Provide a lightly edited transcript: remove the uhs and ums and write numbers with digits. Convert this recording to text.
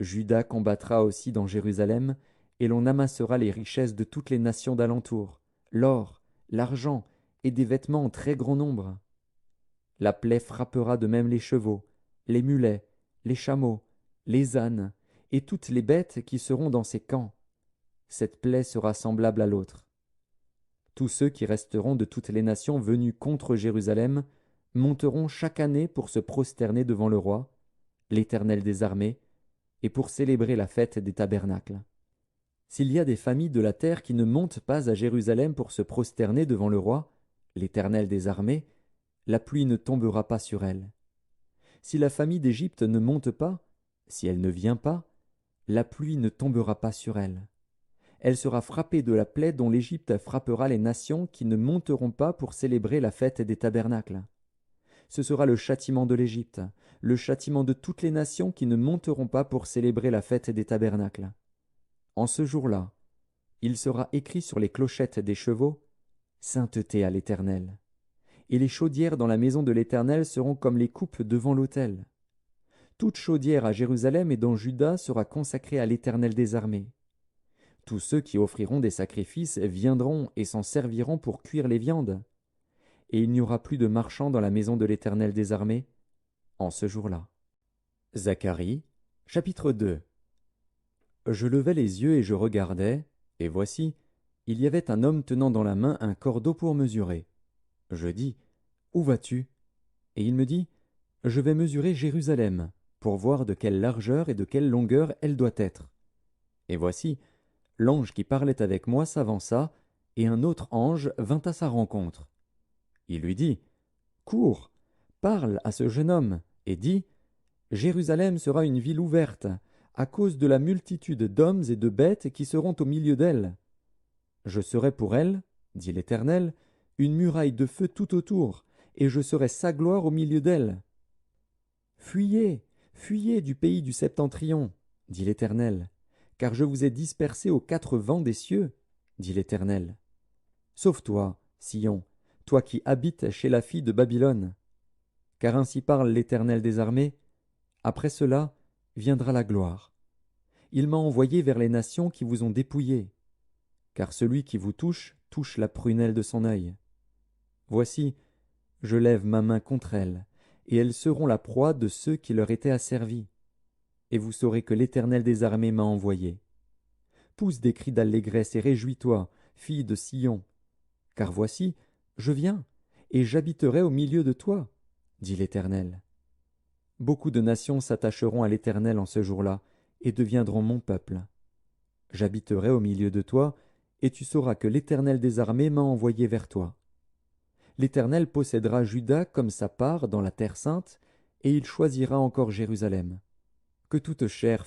Juda combattra aussi dans Jérusalem, et l'on amassera les richesses de toutes les nations d'alentour, l'or, l'argent et des vêtements en très grand nombre. La plaie frappera de même les chevaux, les mulets, les chameaux, les ânes, et toutes les bêtes qui seront dans ces camps. Cette plaie sera semblable à l'autre. Tous ceux qui resteront de toutes les nations venues contre Jérusalem monteront chaque année pour se prosterner devant le roi, l'Éternel des armées, et pour célébrer la fête des tabernacles. S'il y a des familles de la terre qui ne montent pas à Jérusalem pour se prosterner devant le roi, l'Éternel des armées, la pluie ne tombera pas sur elles. Si la famille d'Égypte ne monte pas, si elle ne vient pas, la pluie ne tombera pas sur elle. Elle sera frappée de la plaie dont l'Égypte frappera les nations qui ne monteront pas pour célébrer la fête des tabernacles. Ce sera le châtiment de l'Égypte, le châtiment de toutes les nations qui ne monteront pas pour célébrer la fête des tabernacles. En ce jour-là, il sera écrit sur les clochettes des chevaux, Sainteté à l'Éternel. Et les chaudières dans la maison de l'Éternel seront comme les coupes devant l'autel. Toute chaudière à Jérusalem et dans Juda sera consacrée à l'Éternel des armées. Tous ceux qui offriront des sacrifices viendront et s'en serviront pour cuire les viandes. Et il n'y aura plus de marchands dans la maison de l'Éternel des armées en ce jour-là. Zacharie, chapitre 2. Je levai les yeux et je regardai, et voici, il y avait un homme tenant dans la main un cordeau pour mesurer. Je dis, Où vas-tu? Et il me dit, Je vais mesurer Jérusalem, pour voir de quelle largeur et de quelle longueur elle doit être. Et voici, l'ange qui parlait avec moi s'avança, et un autre ange vint à sa rencontre. Il lui dit, Cours, parle à ce jeune homme, et dis, Jérusalem sera une ville ouverte, à cause de la multitude d'hommes et de bêtes qui seront au milieu d'elle. Je serai pour elle, dit l'Éternel, une muraille de feu tout autour, et je serai sa gloire au milieu d'elle. Fuyez, fuyez du pays du septentrion, dit l'Éternel, car je vous ai dispersés aux quatre vents des cieux, dit l'Éternel. Sauve-toi, Sion, toi qui habites chez la fille de Babylone. Car ainsi parle l'Éternel des armées, après cela viendra la gloire. Il m'a envoyé vers les nations qui vous ont dépouillés, car celui qui vous touche touche la prunelle de son œil. Voici, je lève ma main contre elles, et elles seront la proie de ceux qui leur étaient asservis. Et vous saurez que l'Éternel des armées m'a envoyé. Pousse des cris d'allégresse et réjouis-toi, fille de Sion, car voici, je viens, et j'habiterai au milieu de toi, dit l'Éternel. Beaucoup de nations s'attacheront à l'Éternel en ce jour-là, et deviendront mon peuple. J'habiterai au milieu de toi, et tu sauras que l'Éternel des armées m'a envoyé vers toi. L'Éternel possédera Juda comme sa part dans la terre sainte, et il choisira encore Jérusalem. Que toute chair